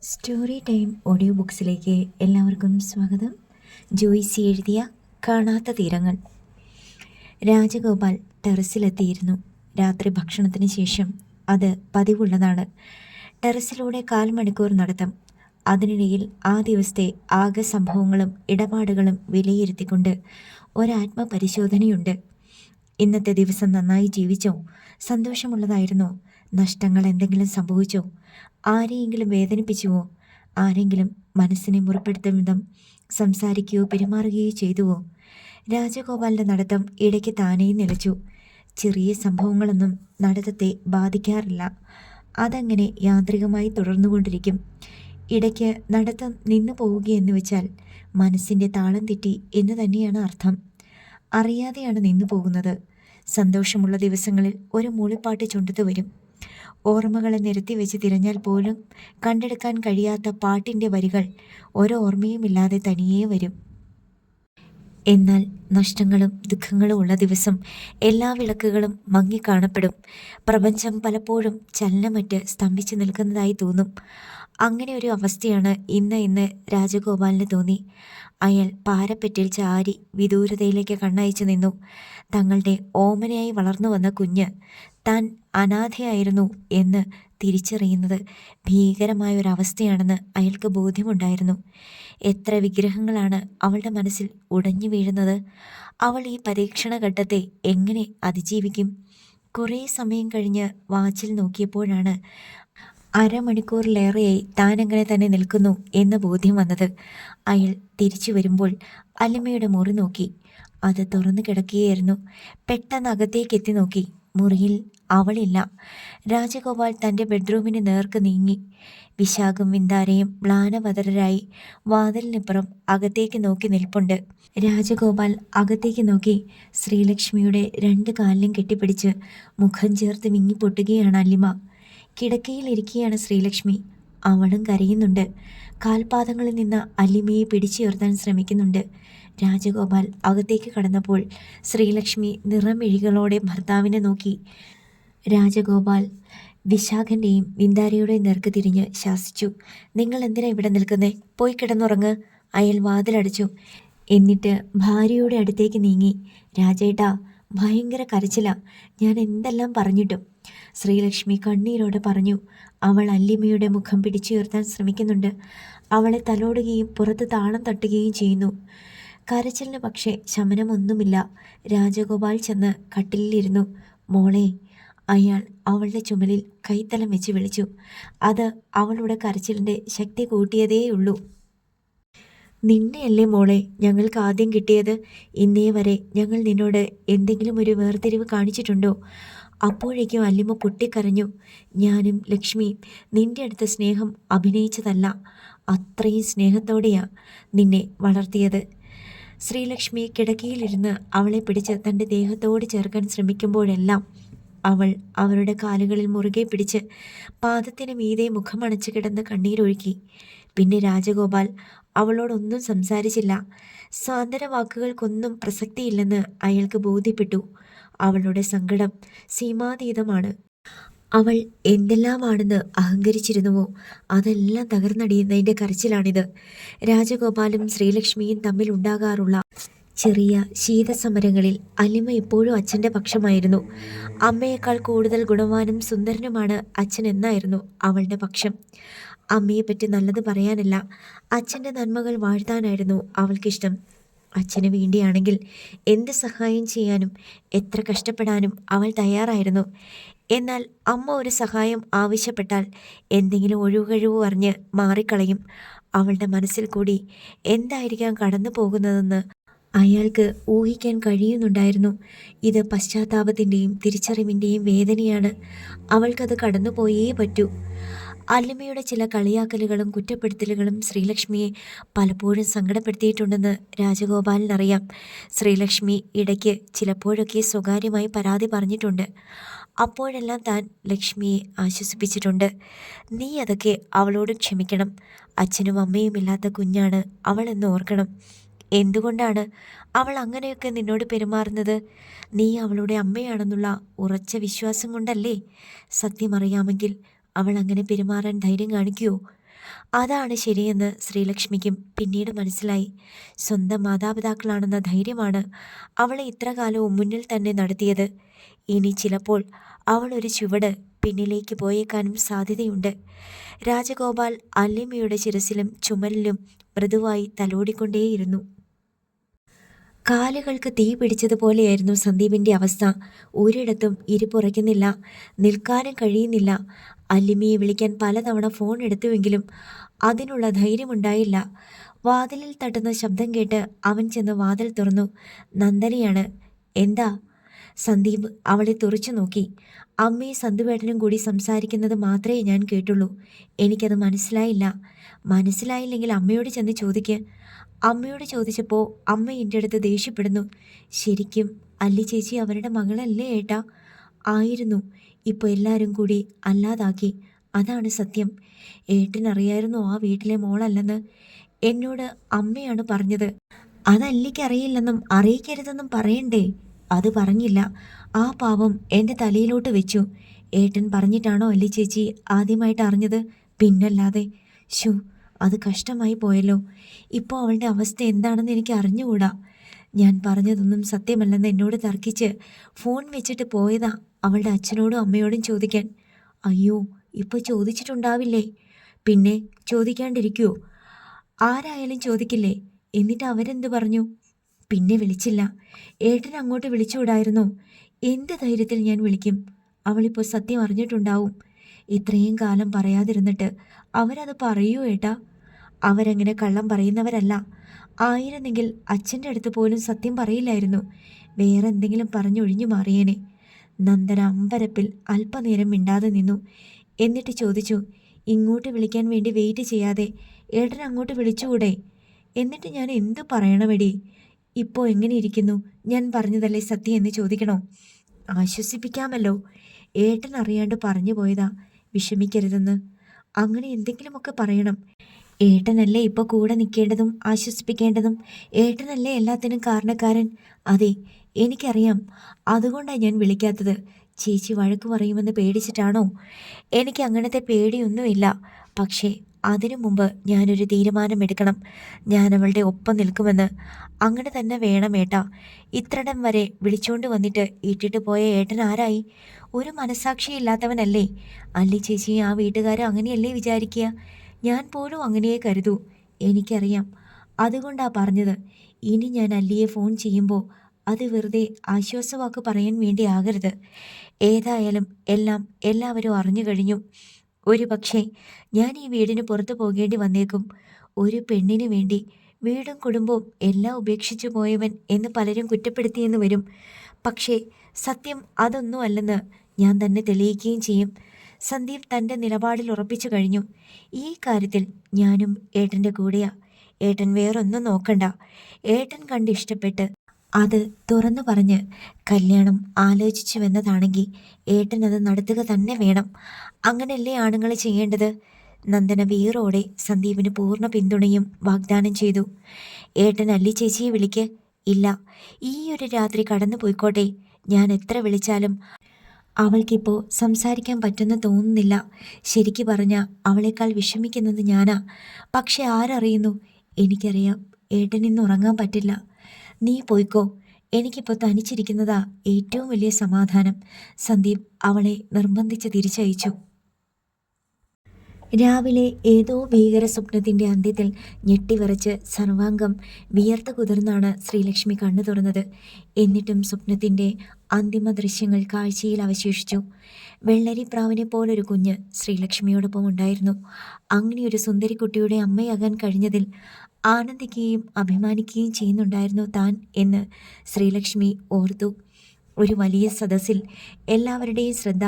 Story time audio ബുക്സിലേക്ക് എല്ലാവർക്കും സ്വാഗതം. ജോയ്സി എഴുതിയ കാണാത്ത തീരങ്ങൾ. രാജഗോപാൽ ടെറസിലെത്തിയിരുന്നു. രാത്രി ഭക്ഷണത്തിന് ശേഷം അത് പതിവുള്ളതാണ്. ടെറസിലൂടെ 1/4 മണിക്കൂർ നടത്തം. അതിനിടയിൽ ആ ദിവസത്തെ ആകെ സംഭവങ്ങളും ഇടപാടുകളും വിലയിരുത്തിക്കൊണ്ട് ഒരാത്മപരിശോധനയുണ്ട്. ഇന്നത്തെ ദിവസം നന്നായി ജീവിച്ചോ? സന്തോഷമുള്ളതായിരുന്നോ? നഷ്ടങ്ങൾ എന്തെങ്കിലും സംഭവിച്ചോ? ആരെയെങ്കിലും വേദനിപ്പിച്ചുവോ? ആരെങ്കിലും മനസ്സിനെ മുറിപ്പെടുത്തും വിധം സംസാരിക്കുകയോ പെരുമാറുകയോ ചെയ്തുവോ? രാജഗോപാലിൻ്റെ നടത്തം ഇടയ്ക്ക് താനേ നിലച്ചു. ചെറിയ സംഭവങ്ങളൊന്നും നടത്തത്തെ ബാധിക്കാറില്ല. അതങ്ങനെ യാന്ത്രികമായി തുടർന്നുകൊണ്ടിരിക്കും. ഇടയ്ക്ക് നടത്തം നിന്നു പോവുകയെന്ന് വെച്ചാൽ മനസ്സിൻ്റെ താളം തെറ്റി എന്ന് തന്നെയാണ് അർത്ഥം. അറിയാതെയാണ് നിന്നു പോകുന്നത്. സന്തോഷമുള്ള ദിവസങ്ങളിൽ ഒരു മൂളിപ്പാട്ട് ചുണ്ടത്ത് വരും. ഓർമ്മകളെ നിരത്തി വെച്ച് തിരഞ്ഞാൽ പോലും കണ്ടെടുക്കാൻ കഴിയാത്ത പാട്ടിൻ്റെ വരികൾ ഒരോർമ്മയുമില്ലാതെ തനിയേ വരും. എന്നാൽ നഷ്ടങ്ങളും ദുഃഖങ്ങളും ഉള്ള ദിവസം എല്ലാ വിളക്കുകളും മങ്ങിക്കാണപ്പെടും. പ്രപഞ്ചം പലപ്പോഴും ചലനമറ്റ് സ്തംഭിച്ചു നിൽക്കുന്നതായി തോന്നും. അങ്ങനെ ഒരു അവസ്ഥയാണ് ഇന്ന് രാജഗോപാലിന് തോന്നി. അയാൾ പാരപ്പെറ്റിൽ ചാരി വിദൂരതയിലേക്ക് കണ്ണയച്ചു നിന്നു. തങ്ങളുടെ ഓമനയായി വളർന്നു വന്ന കുഞ്ഞ് താൻ അനാഥയായിരുന്നു എന്ന് തിരിച്ചറിയുന്നത് ഭീകരമായ ഒരവസ്ഥയാണെന്ന് അയാൾക്ക് ബോധ്യമുണ്ടായിരുന്നു. എത്ര വിഗ്രഹങ്ങളാണ് അവളുടെ മനസ്സിൽ ഉടഞ്ഞു വീഴുന്നത്! അവൾ ഈ പരീക്ഷണഘട്ടത്തെ എങ്ങനെ അതിജീവിക്കും? കുറേ സമയം കഴിഞ്ഞ് വാച്ചിൽ നോക്കിയപ്പോഴാണ് അരമണിക്കൂറിലേറെയായി താനങ്ങനെ തന്നെ നിൽക്കുന്നു എന്ന് ബോധ്യം വന്നത്. അയാൾ തിരിച്ചു വരുമ്പോൾ അലിമയുടെ മുറി നോക്കി. അത് തുറന്നു കിടക്കുകയായിരുന്നു. പെട്ടെന്ന് അകത്തേക്കെത്തി നോക്കി. മുറിയിൽ അവളില്ല. രാജഗോപാൽ തൻ്റെ ബെഡ്റൂമിന് നേർക്ക് നീങ്ങി. വിശാഖും വിന്താരയും മ്ലാനവതരരായി വാതിലിനിപ്പുറം അകത്തേക്ക് നോക്കി നിൽപ്പുണ്ട്. രാജഗോപാൽ അകത്തേക്ക് നോക്കി. ശ്രീലക്ഷ്മിയുടെ 2 കാലിലും കെട്ടിപ്പിടിച്ച് മുഖം ചേർത്ത് വിങ്ങിപ്പൊട്ടുകയാണ് അല്ലിമ. കിടക്കയിലിരിക്കുകയാണ് ശ്രീലക്ഷ്മി. അവളും കരയുന്നുണ്ട്. കാൽപാദങ്ങളിൽ നിന്ന് അല്ലിമയെ പിടിച്ചുയർത്താൻ ശ്രമിക്കുന്നുണ്ട്. രാജഗോപാൽ അകത്തേക്ക് കടന്നപ്പോൾ ശ്രീലക്ഷ്മി നിറമിഴികളോടെ ഭർത്താവിനെ നോക്കി. രാജഗോപാൽ വിശാഖൻ്റെയും വിന്താരയുടെയും നേർക്ക് തിരിഞ്ഞ് ശാസിച്ചു. നിങ്ങൾ എന്തിനാ ഇവിടെ നിൽക്കുന്നേ? പോയി കിടന്നുറങ്ങ്. അയാൾ വാതിലടച്ചു. എന്നിട്ട് ഭാര്യയുടെ അടുത്തേക്ക് നീങ്ങി. രാജേട്ടാ, ഭയങ്കര കരച്ചില. ഞാൻ എന്തെല്ലാം പറഞ്ഞിട്ടും. ശ്രീലക്ഷ്മി കണ്ണീരോടെ പറഞ്ഞു. അവൾ അല്ലിമയുടെ മുഖം പിടിച്ചുയർത്താൻ ശ്രമിക്കുന്നുണ്ട്. അവളെ തലോടുകയും പുറത്ത് താളം തട്ടുകയും ചെയ്യുന്നു. കരച്ചിലിന് പക്ഷേ ശമനമൊന്നുമില്ല. രാജഗോപാൽ ചെന്ന് കട്ടിലിരുന്നു. മോളെ! അയാൾ അവളുടെ ചുമലിൽ കൈത്തലം വെച്ച് വിളിച്ചു. അത് അവളുടെ കരച്ചിലിൻ്റെ ശക്തി കൂട്ടിയതേയുള്ളൂ. നിന്നെയല്ലേ മോളെ ഞങ്ങൾക്ക് ആദ്യം കിട്ടിയത്? ഇന്നേ വരെ ഞങ്ങൾ നിന്നോട് എന്തെങ്കിലും ഒരു വേർതിരിവ് കാണിച്ചിട്ടുണ്ടോ? അപ്പോഴേക്കും അല്ലിമ പൊട്ടിക്കരഞ്ഞു. ഞാനും ലക്ഷ്മിയും നിന്റെ അടുത്ത് സ്നേഹം അഭിനയിച്ചതല്ല, അത്രയും സ്നേഹത്തോടെയാ നിന്നെ വളർത്തിയത്. ശ്രീലക്ഷ്മി കിടക്കയിലിരുന്ന് അവളെ പിടിച്ച് തൻ്റെ ദേഹത്തോട് ചേർക്കാൻ ശ്രമിക്കുമ്പോഴെല്ലാം അവൾ അവരുടെ കാലുകളിൽ മുറുകെ പിടിച്ച് പാദത്തിന് മീതെ മുഖമണച്ച് കിടന്ന് കണ്ണീരൊഴുക്കി. പിന്നെ രാജഗോപാൽ അവളോടൊന്നും സംസാരിച്ചില്ല. സാന്ത്വന വാക്കുകൾക്കൊന്നും പ്രസക്തിയില്ലെന്ന് അയാൾക്ക് ബോധ്യപ്പെട്ടു. അവളുടെ സങ്കടം സീമാതീതമാണ്. അവൾ എന്തെല്ലാമാണെന്ന് അഹങ്കരിച്ചിരുന്നുവോ അതെല്ലാം തകർന്നടിയുന്നതിൻ്റെ കരച്ചിലാണിത്. രാജഗോപാലും ശ്രീലക്ഷ്മിയും തമ്മിൽ ഉണ്ടാകാറുള്ള ചെറിയ ശീതസമരങ്ങളിൽ അലിമ എപ്പോഴും അച്ഛൻ്റെ പക്ഷമായിരുന്നു. അമ്മയേക്കാൾ കൂടുതൽ ഗുണവാനും സുന്ദരനുമാണ് അച്ഛൻ എന്നായിരുന്നു അവളുടെ പക്ഷം. അമ്മയെപ്പറ്റി നല്ലത് പറയാനല്ല, അച്ഛൻ്റെ നന്മകൾ വാഴ്ത്താനായിരുന്നു അവൾക്കിഷ്ടം. അച്ഛന് വേണ്ടിയാണെങ്കിൽ എന്ത് സഹായം ചെയ്യാനും എത്ര കഷ്ടപ്പെടാനും അവൾ തയ്യാറായിരുന്നു. എന്നാൽ അമ്മ ഒരു സഹായം ആവശ്യപ്പെട്ടാൽ എന്തെങ്കിലും ഒഴിവുകഴിവ് പറഞ്ഞ് മാറിക്കളയും. അവളുടെ മനസ്സിൽ കൂടി എന്തായിരിക്കാം കടന്നു പോകുന്നതെന്ന് അയാൾക്ക് ഊഹിക്കാൻ കഴിയുന്നുണ്ടായിരുന്നു. ഇത് പശ്ചാത്താപത്തിൻ്റെയും തിരിച്ചറിവിൻ്റെയും വേദനയാണ്. അവൾക്കത് കടന്നുപോയേ പറ്റൂ. അല്ലിമയുടെ ചില കളിയാക്കലുകളും കുറ്റപ്പെടുത്തലുകളും ശ്രീലക്ഷ്മിയെ പലപ്പോഴും സങ്കടപ്പെടുത്തിയിട്ടുണ്ടെന്ന് രാജഗോപാലിനറിയാം. ശ്രീലക്ഷ്മി ഇടയ്ക്ക് ചിലപ്പോഴൊക്കെ സ്വകാര്യമായി പരാതി പറഞ്ഞിട്ടുണ്ട്. അപ്പോഴെല്ലാം താൻ ലക്ഷ്മിയെ ആശ്വസിപ്പിച്ചിട്ടുണ്ട്. നീ അതൊക്കെ അവളോട് ക്ഷമിക്കണം. അച്ഛനും അമ്മയുമില്ലാത്ത കുഞ്ഞാണ് അവളെന്ന് ഓർക്കണം. എന്തുകൊണ്ടാണ് അവൾ അങ്ങനെയൊക്കെ നിന്നോട് പെരുമാറുന്നത്? നീ അവളുടെ അമ്മയാണെന്നുള്ള ഉറച്ച വിശ്വാസം കൊണ്ടല്ലേ? സത്യമറിയാമെങ്കിൽ അവൾ അങ്ങനെ പെരുമാറാൻ ധൈര്യം കാണിക്കുമോ? അതാണ് ശരിയെന്ന് ശ്രീലക്ഷ്മിക്കും പിന്നീട് മനസ്സിലായി. സ്വന്തം മാതാപിതാക്കളാണെന്ന ധൈര്യമാണ് അവളെ ഇത്ര കാലവും മുന്നിൽ തന്നെ നടത്തിയത്. ഇനി ചിലപ്പോൾ അവൾ ഒരു ചുവട് പിന്നിലേക്ക് പോയേക്കാനും സാധ്യതയുണ്ട്. രാജഗോപാൽ അല്ലിമയുടെ ശിരസിലും ചുമലിലും മൃദുവായി തലോടിക്കൊണ്ടേയിരുന്നു. കാലുകൾക്ക് തീ പിടിച്ചതുപോലെയായിരുന്നു സന്ദീപിൻ്റെ അവസ്ഥ. ഒരിടത്തും ഇരിപ്പുറയ്ക്കുന്നില്ല, നിൽക്കാനും കഴിയുന്നില്ല. അല്ലിമയെ വിളിക്കാൻ പലതവണ ഫോൺ എടുത്തുവെങ്കിലും അതിനുള്ള ധൈര്യമുണ്ടായില്ല. വാതിലിൽ തട്ടുന്ന ശബ്ദം കേട്ട് അവൻ ചെന്ന് വാതിൽ തുറന്നു. നന്ദനയാണ്. എന്താ? സന്ദീപ് അവളെ തുറച്ചു നോക്കി. അമ്മയും സന്ദീപേട്ടനും കൂടി സംസാരിക്കുന്നത് മാത്രമേ ഞാൻ കേട്ടുള്ളൂ. എനിക്കത് മനസ്സിലായില്ല. മനസ്സിലായില്ലെങ്കിൽ അമ്മയോട് ചെന്ന് ചോദിക്ക്. അമ്മയോട് ചോദിച്ചപ്പോൾ അമ്മ എൻ്റെ അടുത്ത് ദേഷ്യപ്പെടുന്നു. ശരിക്കും അല്ലി ചേച്ചി അവരുടെ മകളല്ലേ ഏട്ടാ? ആയിരുന്നു. ഇപ്പോൾ എല്ലാവരും കൂടി അല്ലാതാക്കി. അതാണ് സത്യം. ഏട്ടനറിയായിരുന്നു ആ വീട്ടിലെ മോളല്ലെന്ന്. എന്നോട് അമ്മയാണ് പറഞ്ഞത്. അതല്ലിക്കറിയില്ലെന്നും അറിയിക്കരുതെന്നും പറയണ്ടേ? അത് പറഞ്ഞില്ല. ആ പാവം എൻ്റെ തലയിലോട്ട് വെച്ചു. ഏട്ടൻ പറഞ്ഞിട്ടാണോ അല്ലി ചേച്ചി ആദ്യമായിട്ട് അറിഞ്ഞത്? പിന്നല്ലാതെ. ശോ, അത് കഷ്ടമായി പോയല്ലോ. ഇപ്പോൾ അവളുടെ അവസ്ഥ എന്താണെന്ന് എനിക്ക് അറിഞ്ഞുകൂടാ. ഞാൻ പറഞ്ഞതൊന്നും സത്യമല്ലെന്ന് എന്നോട് തർക്കിച്ച് ഫോൺ വെച്ചിട്ട് പോയതാ അവളുടെ അച്ഛനോടും അമ്മയോടും ചോദിക്കാൻ. അയ്യോ, ഇപ്പോൾ ചോദിച്ചിട്ടുണ്ടാവില്ലേ? പിന്നെ ചോദിക്കാണ്ടിരിക്കുമോ? ആരായാലും ചോദിക്കില്ലേ? എന്നിട്ട് അവരെന്ത് പറഞ്ഞു? പിന്നെ വിളിച്ചില്ല. ഏട്ടൻ അങ്ങോട്ട് വിളിച്ചുകൂടായിരുന്നോ? എന്ത് ധൈര്യത്തിൽ ഞാൻ വിളിക്കും? അവളിപ്പോൾ സത്യം അറിഞ്ഞിട്ടുണ്ടാവും. ഇത്രയും കാലം പറയാതിരുന്നിട്ട് അവരത് പറയൂ ഏട്ടാ? അവരങ്ങനെ കള്ളം പറയുന്നവരല്ല. ആയിരുന്നെങ്കിൽ അച്ഛൻ്റെ അടുത്ത് പോലും സത്യം പറയില്ലായിരുന്നു. വേറെ എന്തെങ്കിലും പറഞ്ഞൊഴിഞ്ഞു മാറിയേനെ. നന്ദന അമ്പരപ്പിൽ അല്പനേരം മിണ്ടാതെ നിന്നു. എന്നിട്ട് ചോദിച്ചു, ഇങ്ങോട്ട് വിളിക്കാൻ വേണ്ടി വെയിറ്റ് ചെയ്യാതെ ഏട്ടൻ അങ്ങോട്ട് വിളിച്ചുകൂടെ? എന്നിട്ട് ഞാൻ എന്തു പറയണമെടി? ഇപ്പോൾ എങ്ങനെ ഇരിക്കുന്നു? ഞാൻ പറഞ്ഞതല്ലേ സത്യം എന്ന് ചോദിക്കണോ? ആശ്വസിപ്പിക്കാമല്ലോ. ഏട്ടൻ അറിയാണ്ട് പറഞ്ഞു പോയതാ, വിഷമിക്കരുതെന്ന്. അങ്ങനെ എന്തെങ്കിലുമൊക്കെ പറയണം. ഏട്ടനല്ലേ ഇപ്പോൾ കൂടെ നിൽക്കേണ്ടതും ആശ്വസിപ്പിക്കേണ്ടതും. ഏട്ടനല്ലേ എല്ലാത്തിനും കാരണക്കാരൻ. അതെ, എനിക്കറിയാം. അതുകൊണ്ടാണ് ഞാൻ വിളിക്കാത്തത്. ചേച്ചി വഴക്ക് പറയുമെന്ന് പേടിച്ചിട്ടാണോ? എനിക്ക് അങ്ങനത്തെ പേടിയൊന്നുമില്ല. പക്ഷേ അതിനു മുമ്പ് ഞാനൊരു തീരുമാനമെടുക്കണം. ഞാൻ അവളുടെ ഒപ്പം നിൽക്കുമെന്ന്. അങ്ങനെ തന്നെ വേണം ഏട്ടാ. ഇത്രടം വരെ വിളിച്ചുകൊണ്ട് വന്നിട്ട് ഇട്ടിട്ട് പോയ ഏട്ടൻ ആരായി? ഒരു മനസാക്ഷിയില്ലാത്തവനല്ലേ? അല്ലി ചേച്ചി ആ വീട്ടുകാർ അങ്ങനെയല്ലേ വിചാരിക്കുക? ഞാൻ പോലും അങ്ങനെയേ കരുതൂ. എനിക്കറിയാം. അതുകൊണ്ടാ പറഞ്ഞത്. ഇനി ഞാൻ അല്ലിയെ ഫോൺ ചെയ്യുമ്പോൾ അത് വെറുതെ ആശ്വാസവാക്ക് പറയാൻ വേണ്ടി ആകരുത്. ഏതായാലും എല്ലാം എല്ലാവരും അറിഞ്ഞു കഴിഞ്ഞു. ഒരു പക്ഷേ ഞാൻ ഈ വീടിന് പുറത്തു പോകേണ്ടി വന്നേക്കും. ഒരു പെണ്ണിന് വേണ്ടി വീടും കുടുംബവും എല്ലാം ഉപേക്ഷിച്ചു പോയവൻ എന്ന് പലരും കുറ്റപ്പെടുത്തിയെന്ന് വരും. പക്ഷേ സത്യം അതൊന്നും അല്ലെന്ന് ഞാൻ തന്നെ തെളിയിക്കുകയും ചെയ്യും. സന്ദീപ് തൻ്റെ നിലപാടിൽ ഉറപ്പിച്ചു കഴിഞ്ഞു. ഈ കാര്യത്തിൽ ഞാനും ഏട്ടൻ്റെ കൂടെയാ. ഏട്ടൻ വേറൊന്നും നോക്കണ്ട. ഏട്ടൻ കണ്ട് ഇഷ്ടപ്പെട്ട് അത് തുറന്നു പറഞ്ഞ് കല്യാണം ആലോചിച്ചുവെന്നതാണെങ്കിൽ ഏട്ടൻ അത് നടത്തുക തന്നെ വേണം. അങ്ങനെയല്ലേ ആണുങ്ങൾ ചെയ്യേണ്ടത്? നന്ദന വീറോടെ സന്ദീപിന് പൂർണ്ണ പിന്തുണയും വാഗ്ദാനം ചെയ്തു. ഏട്ടൻ അല്ലി ചേച്ചിയെ വിളിക്ക്. ഇല്ല, ഈ ഒരു രാത്രി കടന്നു പോയിക്കോട്ടെ. ഞാൻ എത്ര വിളിച്ചാലും അവൾക്കിപ്പോൾ സംസാരിക്കാൻ പറ്റുന്ന തോന്നുന്നില്ല. ശരിക്കു പറഞ്ഞാൽ അവളെക്കാൾ വിഷമിക്കുന്നത് ഞാനാ. പക്ഷെ ആരറിയുന്നു? എനിക്കറിയാം ഏട്ടനിന്ന് ഉറങ്ങാൻ പറ്റില്ല. നീ പോയിക്കോ. എനിക്കിപ്പോൾ തനിച്ചിരിക്കുന്നതാ ഏറ്റവും വലിയ സമാധാനം. സന്ദീപ് അവളെ നിർബന്ധിച്ച് തിരിച്ചയച്ചു. രാവിലെ ഏതോ ഭീകര സ്വപ്നത്തിൻ്റെ അന്ത്യത്തിൽ ഞെട്ടിവിറച്ച് സർവാംഗം വിയർത്ത് കുതിർന്നാണ് ശ്രീലക്ഷ്മി കണ്ണു തുറന്നത്. എന്നിട്ടും സ്വപ്നത്തിൻ്റെ അന്തിമ ദൃശ്യങ്ങൾ കാഴ്ചയിൽ അവശേഷിച്ചു. വെള്ളരിപ്രാവിനെ പോലൊരു കുഞ്ഞ് ശ്രീലക്ഷ്മിയോടൊപ്പം ഉണ്ടായിരുന്നു. അങ്ങനെയൊരു സുന്ദരിക്കുട്ടിയുടെ അമ്മയാകാൻ കഴിഞ്ഞതിൽ ആനന്ദിക്കുകയും അഭിമാനിക്കുകയും ചെയ്യുന്നുണ്ടായിരുന്നു താൻ എന്ന് ശ്രീലക്ഷ്മി ഓർത്തു. ഒരു വലിയ സദസ്സിൽ എല്ലാവരുടെയും ശ്രദ്ധ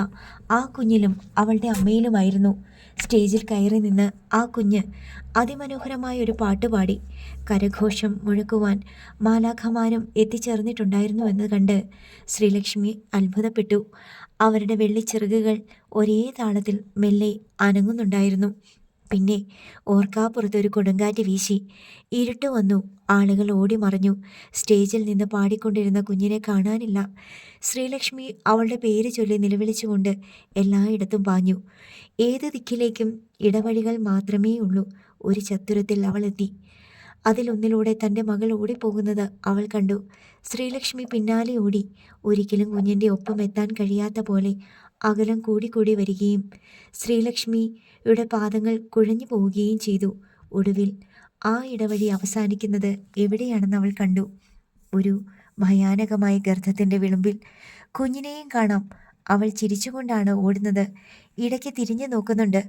ആ കുഞ്ഞിലും അവളുടെ അമ്മയിലുമായിരുന്നു. സ്റ്റേജിൽ കയറി നിന്ന് ആ കുഞ്ഞ് അതിമനോഹരമായ ഒരു പാട്ടുപാടി. കരഘോഷം മുഴക്കുവാൻ മാലാഖമാരും എത്തിച്ചേർന്നിട്ടുണ്ടായിരുന്നുവെന്ന് കണ്ട് ശ്രീലക്ഷ്മി അത്ഭുതപ്പെട്ടു. അവരുടെ വെള്ളിച്ചിറകുകൾ ഒരേ താളത്തിൽ മെല്ലെ അനങ്ങുന്നുണ്ടായിരുന്നു. പിന്നെ ഓർക്കാപ്പുറത്തൊരു കൊടുങ്കാറ്റ് വീശി. ഇരുട്ട് വന്നു. ആളുകൾ ഓടി മറഞ്ഞു. സ്റ്റേജിൽ നിന്ന് പാടിക്കൊണ്ടിരുന്ന കുഞ്ഞിനെ കാണാനില്ല. ശ്രീലക്ഷ്മി അവളുടെ പേര് ചൊല്ലി നിലവിളിച്ചുകൊണ്ട് എല്ലായിടത്തും പാഞ്ഞു. ഏത് ദിക്കിലേക്കും ഇടവഴികൾ മാത്രമേ ഉള്ളൂ. ഒരു ചത്തുരത്തിൽ അവൾ എത്തി. അതിലൊന്നിലൂടെ തൻ്റെ മകൾ ഓടിപ്പോകുന്നത് അവൾ കണ്ടു. ശ്രീലക്ഷ്മി പിന്നാലെ ഓടി. ഒരിക്കലും കുഞ്ഞിൻ്റെ ഒപ്പം എത്താൻ കഴിയാത്ത പോലെ അകലം കൂടിക്കൂടി വരികയും ശ്രീലക്ഷ്മിയുടെ പാദങ്ങൾ കുഴഞ്ഞു പോവുകയും ചെയ്തു. ഒടുവിൽ ആ ഇടവഴി അവസാനിക്കുന്നത് എവിടെയാണെന്ന് അവൾ കണ്ടു. ഒരു ഭയാനകമായ ഗർത്തത്തിൻ്റെ വിളുമ്പിൽ. കുഞ്ഞിനെയും കാണാം. അവൾ ചിരിച്ചുകൊണ്ടാണ് ഓടുന്നത്. ഇടയ്ക്ക് തിരിഞ്ഞു നോക്കുന്നുണ്ട്.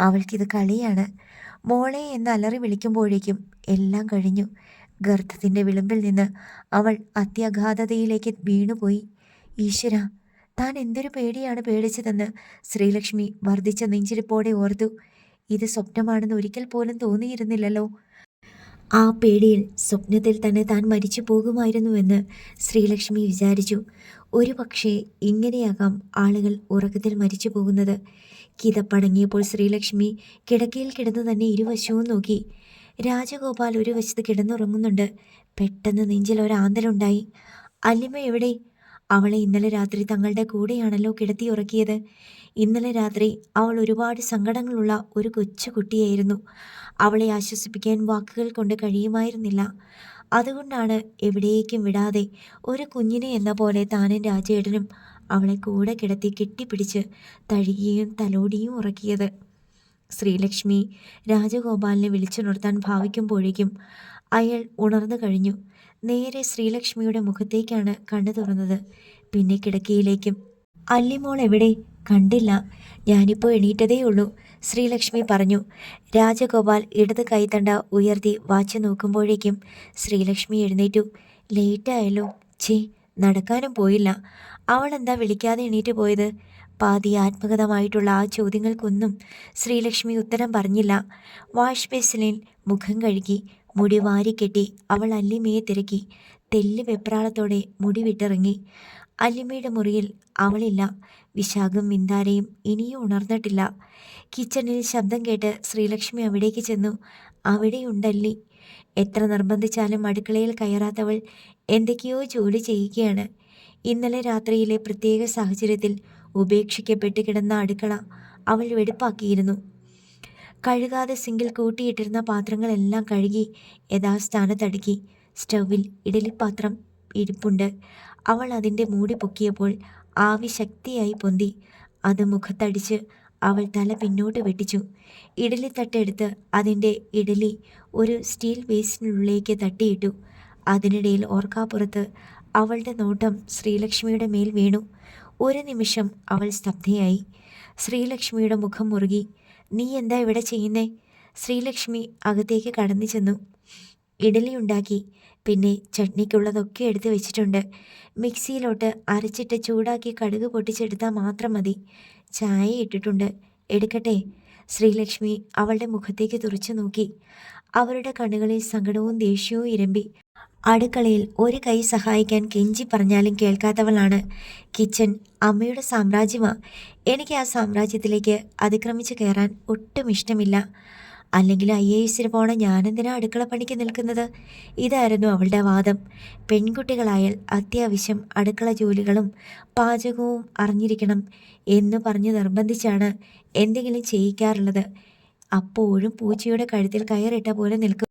അവൾക്കിത് കളിയാണ്. മോളെ എന്ന് അലറി വിളിക്കുമ്പോഴേക്കും എല്ലാം കഴിഞ്ഞു. ഗർത്തത്തിൻ്റെ വിളുമ്പിൽ നിന്ന് അവൾ അത്യഗാധതയിലേക്ക് വീണുപോയി. ഈശ്വര, താൻ എന്തൊരു പേടിയാണ് പേടിച്ചതെന്ന് ശ്രീലക്ഷ്മി വർദ്ധിച്ച നെഞ്ചിരിപ്പോടെ ഓർത്തു. ഇത് സ്വപ്നമാണെന്ന് ഒരിക്കൽ പോലും തോന്നിയിരുന്നില്ലല്ലോ. ആ പേടിയിൽ സ്വപ്നത്തിൽ തന്നെ താൻ മരിച്ചു പോകുമായിരുന്നുവെന്ന് ശ്രീലക്ഷ്മി വിചാരിച്ചു. ഒരു പക്ഷേ ഇങ്ങനെയാകാം ആളുകൾ ഉറക്കത്തിൽ മരിച്ചു പോകുന്നത്. കിതപ്പടങ്ങിയപ്പോൾ ശ്രീലക്ഷ്മി കിടക്കയിൽ കിടന്നു തന്നെ ഇരുവശവും നോക്കി. രാജഗോപാൽ ഒരു വശത്ത് കിടന്നുറങ്ങുന്നുണ്ട്. പെട്ടെന്ന് നെഞ്ചിൽ ഒരാന്തലുണ്ടായി. അല്ലിമ എവിടെ? അവളെ ഇന്നലെ രാത്രി തങ്ങളുടെ കൂടെയാണല്ലോ കിടത്തി ഉറക്കിയത്. ഇന്നലെ രാത്രി അവൾ ഒരുപാട് സങ്കടങ്ങളുള്ള ഒരു കൊച്ചു കുട്ടിയായിരുന്നു. അവളെ ആശ്വസിപ്പിക്കാൻ വാക്കുകൾ കൊണ്ട് കഴിയുമായിരുന്നില്ല. അതുകൊണ്ടാണ് എവിടേക്കും വിടാതെ ഒരു കുഞ്ഞിനെ എന്ന പോലെ താനും രാജേട്ടനും അവളെ കൂടെ കിടത്തി കെട്ടിപ്പിടിച്ച് തഴുകിയും തലോടിയും ഉറക്കിയത്. ശ്രീലക്ഷ്മി രാജഗോപാലിനെ വിളിച്ചുണർത്താൻ ഭാവിക്കുമ്പോഴേക്കും അയാൾ ഉണർന്നു കഴിഞ്ഞു. നേരെ ശ്രീലക്ഷ്മിയുടെ മുഖത്തേക്കാണ് കണ്ണു തുറന്നത്. പിന്നെ കിടക്കയിലേക്കും. അല്ലിമോൾ എവിടെ? കണ്ടില്ല. ഞാനിപ്പോൾ എണീറ്റതേ ഉള്ളൂ, ശ്രീലക്ഷ്മി പറഞ്ഞു. രാജഗോപാൽ ഇടത് കൈത്തണ്ട ഉയർത്തി വാച്ച് നോക്കുമ്പോഴേക്കും ശ്രീലക്ഷ്മി എഴുന്നേറ്റു. ലേറ്റായല്ലോ. ഛേ, നടക്കാനും പോയില്ല. അവൾ എന്താ വിളിക്കാതെ എണീറ്റ് പോയത്? പാതി ആത്മഗതമായിട്ടുള്ള ആ ചോദ്യങ്ങൾക്കൊന്നും ശ്രീലക്ഷ്മി ഉത്തരം പറഞ്ഞില്ല. വാഷ് ബേസിനിൽ മുഖം കഴുകി മുടി വാരിക്കെട്ടി അവൾ അല്ലിമയെ തിരക്കി. തെല്ല് വെപ്രാളത്തോടെ മുടി വിട്ടിറങ്ങി. അല്ലിമയുടെ മുറിയിൽ അവളില്ല. വിശാഖും മിന്താരയും ഇനിയും ഉണർന്നിട്ടില്ല. കിച്ചണിൽ ശബ്ദം കേട്ട് ശ്രീലക്ഷ്മി അവിടേക്ക് ചെന്നു. അവിടെയുണ്ടല്ലി. എത്ര നിർബന്ധിച്ചാലും അടുക്കളയിൽ കയറാത്തവൾ എന്തൊക്കെയോ ജോലി ചെയ്യുകയാണ്. ഇന്നലെ രാത്രിയിലെ പ്രത്യേക സാഹചര്യത്തിൽ ഉപേക്ഷിക്കപ്പെട്ട് കിടന്ന അടുക്കള അവൾ വെടുപ്പാക്കിയിരുന്നു. കഴുകാതെ സിങ്കിൽ കൂട്ടിയിട്ടിരുന്ന പാത്രങ്ങളെല്ലാം കഴുകി യഥാസ്ഥാനത്തടുക്കി. സ്റ്റൗവിൽ ഇഡലിപ്പാത്രം ഇരിപ്പുണ്ട്. അവൾ അതിൻ്റെ മൂടി പൊക്കിയപ്പോൾ ആവി ശക്തിയായി പൊന്തി. അത് മുഖത്തടിച്ച് അവൾ തല പിന്നോട്ട് വെട്ടിച്ചു. ഇഡലിത്തട്ടെടുത്ത് അതിൻ്റെ ഇഡലി ഒരു സ്റ്റീൽ ബേസിനുള്ളിലേക്ക് തട്ടിയിട്ടു. അതിനിടയിൽ ഓർക്കാപ്പുറത്ത് അവളുടെ നോട്ടം ശ്രീലക്ഷ്മിയുടെ മേൽ വീണു. ഒരു നിമിഷം അവൾ സ്തബ്ധയായി. ശ്രീലക്ഷ്മിയുടെ മുഖം മുറുകി. നീ എന്താ ഇവിടെ ചെയ്യുന്നേ? ശ്രീലക്ഷ്മി അകത്തേക്ക് കടന്നു ചെന്നു. ഇഡലി ഉണ്ടാക്കി. പിന്നെ ചട്നിക്കുള്ളതൊക്കെ എടുത്ത് വെച്ചിട്ടുണ്ട്. മിക്സിയിലോട്ട് അരച്ചിട്ട് ചൂടാക്കി കടുക് പൊട്ടിച്ചെടുത്താൽ മാത്രം മതി. ചായ ഇട്ടിട്ടുണ്ട്, എടുക്കട്ടെ? ശ്രീലക്ഷ്മി അവളുടെ മുഖത്തേക്ക് തുറച്ചു നോക്കി. അവരുടെ കണ്ണുകളിൽ സങ്കടവും ദേഷ്യവും ഇരമ്പി. അടുക്കളയിൽ ഒരു കൈ സഹായിക്കാൻ കെഞ്ചി പറഞ്ഞാലും കേൾക്കാത്തവളാണ്. കിച്ചൺ അമ്മയുടെ സാമ്രാജ്യമാ. എനിക്ക് ആ സാമ്രാജ്യത്തിലേക്ക് അതിക്രമിച്ച് കയറാൻ ഒട്ടും ഇഷ്ടമില്ല. അല്ലെങ്കിൽ IASന് പോണ ഞാനെന്തിനാ അടുക്കള പണിക്ക് നിൽക്കുന്നത്? ഇതായിരുന്നു അവളുടെ വാദം. പെൺകുട്ടികളായാൽ അത്യാവശ്യം അടുക്കള ജോലികളും പാചകവും അറിഞ്ഞിരിക്കണം എന്ന് പറഞ്ഞ് നിർബന്ധിച്ചാണ് എന്തെങ്കിലും ചെയ്യിക്കാറുള്ളത്. അപ്പോഴും പൂച്ചയുടെ കഴുത്തിൽ കയറിട്ട പോലെ നിൽക്കും.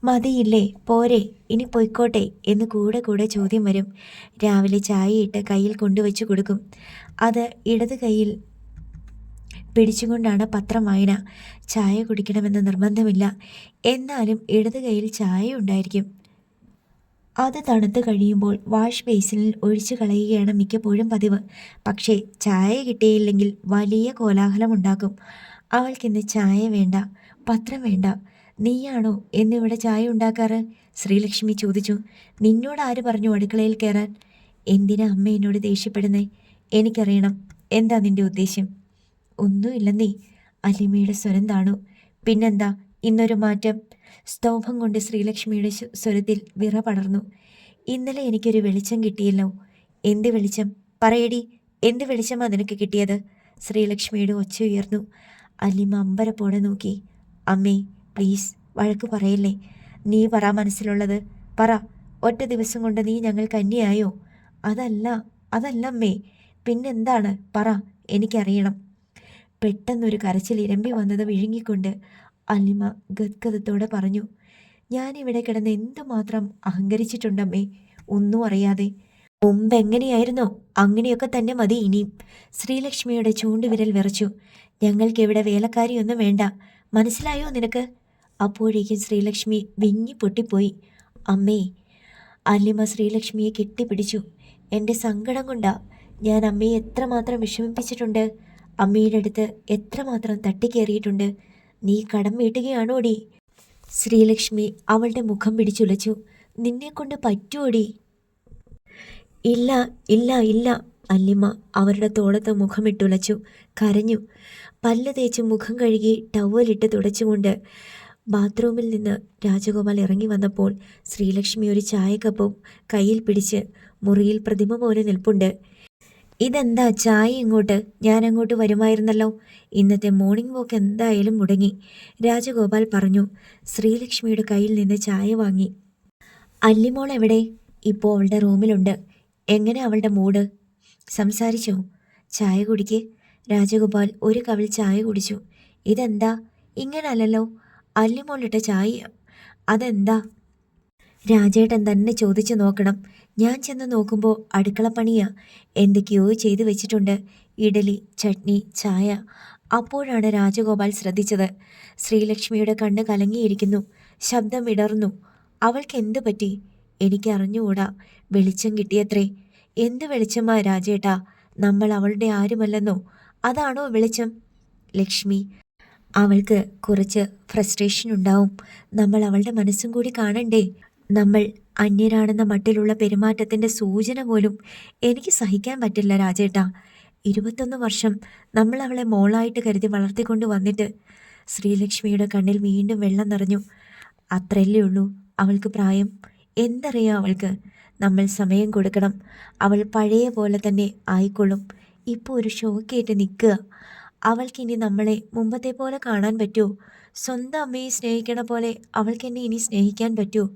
മതിയില്ലേ, പോരെ, ഇനി പൊയ്ക്കോട്ടെ എന്ന് കൂടെ കൂടെ ചോദ്യം വരും. രാവിലെ ചായയിട്ട് കയ്യിൽ കൊണ്ടുവച്ച് കൊടുക്കും. അത് ഇടത് കൈയിൽ പിടിച്ചുകൊണ്ടാണ് പത്രം വായന. ചായ കുടിക്കണമെന്ന് നിർബന്ധമില്ല. എന്നാലും ഇടത് കൈയിൽ ചായ ഉണ്ടായിരിക്കും. അത് തണുത്ത് കഴിയുമ്പോൾ വാഷ് ബേസിനിൽ ഒഴിച്ചു കളയുകയാണ് മിക്കപ്പോഴും പതിവ്. പക്ഷേ ചായ കിട്ടിയില്ലെങ്കിൽ വലിയ കോലാഹലമുണ്ടാക്കും. അവൾക്കിന്ന് ചായ വേണ്ട, പത്രം വേണ്ട. നീയാണോ എന്നിവിടെ ചായ ഉണ്ടാക്കാറ്? ശ്രീലക്ഷ്മി ചോദിച്ചു. നിന്നോട് ആര് പറഞ്ഞു അടുക്കളയിൽ കയറാൻ? എന്തിനാ അമ്മ എന്നോട് ദേഷ്യപ്പെടുന്നേ? എനിക്കറിയണം. എന്താ നിന്റെ ഉദ്ദേശ്യം? ഒന്നുമില്ലെന്നേ. അലിമയുടെ സ്വരം താണു. പിന്നെന്താ ഇന്നൊരു മാറ്റം? സ്തോഭം കൊണ്ട് ശ്രീലക്ഷ്മിയുടെ സ്വരത്തിൽ വിറ പടർന്നു. ഇന്നലെ എനിക്കൊരു വെളിച്ചം കിട്ടിയല്ലോ. എന്ത് വെളിച്ചം? പറയടി, എന്ത് വെളിച്ചമാ നിനക്ക് കിട്ടിയത്? ശ്രീലക്ഷ്മിയുടെ ഒച്ച ഉയർന്നു. അലിമ അമ്പരപ്പോടെ നോക്കി. അമ്മേ പ്ലീസ് വഴക്ക് പറയല്ലേ. നീ പറ മനസ്സിലുള്ളത്. പറ, ഒറ്റ ദിവസം കൊണ്ട് നീ ഞങ്ങൾ കന്യയായോ? അതല്ല അതല്ല അമ്മേ, പിന്നെന്താണ്? പറ, എനിക്കറിയണം. പെട്ടെന്നൊരു കരച്ചിൽ ഇരമ്പി വന്നത് വിഴുങ്ങിക്കൊണ്ട് അലിമ ഗദ്ഗതത്തോടെ പറഞ്ഞു. ഞാനിവിടെ കിടന്ന് എന്തുമാത്രം അഹങ്കരിച്ചിട്ടുണ്ടമ്മേ, ഒന്നും അറിയാതെ. മുമ്പ് എങ്ങനെയായിരുന്നോ അങ്ങനെയൊക്കെ തന്നെ മതി ഇനിയും. ശ്രീലക്ഷ്മിയുടെ ചൂണ്ടുവിരൽ വിറച്ചു. ഞങ്ങൾക്കിവിടെ വേലക്കാരിയൊന്നും വേണ്ട, മനസ്സിലായോ നിനക്ക്? അപ്പോഴേക്കും ശ്രീലക്ഷ്മി വിങ്ങി പൊട്ടിപ്പോയി. അമ്മേ. അല്ലിമ ശ്രീലക്ഷ്മിയെ കെട്ടിപ്പിടിച്ചു. എൻ്റെ സങ്കടം കൊണ്ടാ ഞാൻ അമ്മയെ എത്രമാത്രം വിഷമിപ്പിച്ചിട്ടുണ്ട്, അമ്മയുടെ അടുത്ത് എത്രമാത്രം തട്ടിക്കേറിയിട്ടുണ്ട്. നീ കടം വീട്ടുകയാണോടി? ശ്രീലക്ഷ്മി അവളുടെ മുഖം പിടിച്ചുലച്ചു. നിന്നെക്കൊണ്ട് പറ്റുമോടി? ഇല്ല ഇല്ല ഇല്ല. അല്ലിമ അവരുടെ തോളത്ത് മുഖമിട്ടുലച്ചു, കരഞ്ഞു. പല്ല് തേച്ച് മുഖം കഴുകി ടവലിട്ട് തുടച്ചുകൊണ്ട് ബാത്റൂമിൽ നിന്ന് രാജഗോപാൽ ഇറങ്ങി വന്നപ്പോൾ ശ്രീലക്ഷ്മി ഒരു ചായക്കപ്പും കയ്യിൽ പിടിച്ച് മുറിയിൽ പ്രതിമ പോലെ നിൽപ്പുണ്ട്. ഇതെന്താ ചായ ഇങ്ങോട്ട്? ഞാൻ അങ്ങോട്ട് വരുമായിരുന്നല്ലോ. ഇന്നത്തെ മോർണിംഗ് വാക്ക് എന്തായാലും മുടങ്ങി, രാജഗോപാൽ പറഞ്ഞു. ശ്രീലക്ഷ്മിയുടെ കയ്യിൽ നിന്ന് ചായ വാങ്ങി. അല്ലിമോൾ എവിടെ? ഇപ്പോൾ അവളുടെ റൂമിലുണ്ട്. എങ്ങനെ അവളുടെ മൂഡ്? സംസാരിച്ചോ? ചായ കുടിക്ക്. രാജഗോപാൽ ഒരു കവിൾ ചായ കുടിച്ചു. ഇതെന്താ ഇങ്ങനല്ലല്ലോ, അല്ലിമോളിട്ട ചായ. അതെന്താ? രാജേട്ടൻ തന്നെ ചോദിച്ചു നോക്കണം. ഞാൻ ചെന്ന് നോക്കുമ്പോൾ അടുക്കളപ്പണിയാ, എന്തൊക്കെയോ ചെയ്തു വെച്ചിട്ടുണ്ട്. ഇഡലി, ചട്നി, ചായ. അപ്പോഴാണ് രാജഗോപാൽ ശ്രദ്ധിച്ചത്. ശ്രീലക്ഷ്മിയുടെ കണ്ണ് കലങ്ങിയിരിക്കുന്നു, ശബ്ദം ഇടർന്നു. അവൾക്ക് എന്തു പറ്റി? എനിക്കറിഞ്ഞുകൂടാ. വെളിച്ചം കിട്ടിയത്രേ. എന്ത് വെളിച്ചമാ രാജേട്ടാ? നമ്മൾ അവളുടെ ആരുമല്ലെന്നോ? അതാണോ വെളിച്ചം? ലക്ഷ്മി, അവൾക്ക് കുറച്ച് ഫ്രസ്ട്രേഷൻ ഉണ്ടാവും. നമ്മൾ അവളുടെ മനസ്സും കൂടി കാണണ്ടേ? നമ്മൾ അന്യരാണെന്ന മട്ടിലുള്ള പെരുമാറ്റത്തിൻ്റെ സൂചന പോലും എനിക്ക് സഹിക്കാൻ പറ്റില്ല രാജേട്ടാ. 21 വർഷം നമ്മൾ അവളെ മോളായിട്ട് കരുതി വളർത്തിക്കൊണ്ട് വന്നിട്ട്. ശ്രീലക്ഷ്മിയുടെ കണ്ണിൽ വീണ്ടും വെള്ളം നിറഞ്ഞു. അത്രയല്ലേ ഉള്ളൂ അവൾക്ക് പ്രായം. എന്തറിയാം അവൾക്ക്? നമ്മൾ സമയം കൊടുക്കണം. അവൾ പഴയ പോലെ തന്നെ ആയിക്കൊള്ളും. ഇപ്പോൾ ഒരു ഷോക്കേറ്റ് നിൽക്കുക. അവൾക്കിനി നമ്മളെ മുമ്പത്തെ പോലെ കാണാൻ പറ്റുമോ? സ്വന്തം അമ്മയെ സ്നേഹിക്കണ പോലെ അവൾക്കെന്നെ ഇനി സ്നേഹിക്കാൻ പറ്റുമോ?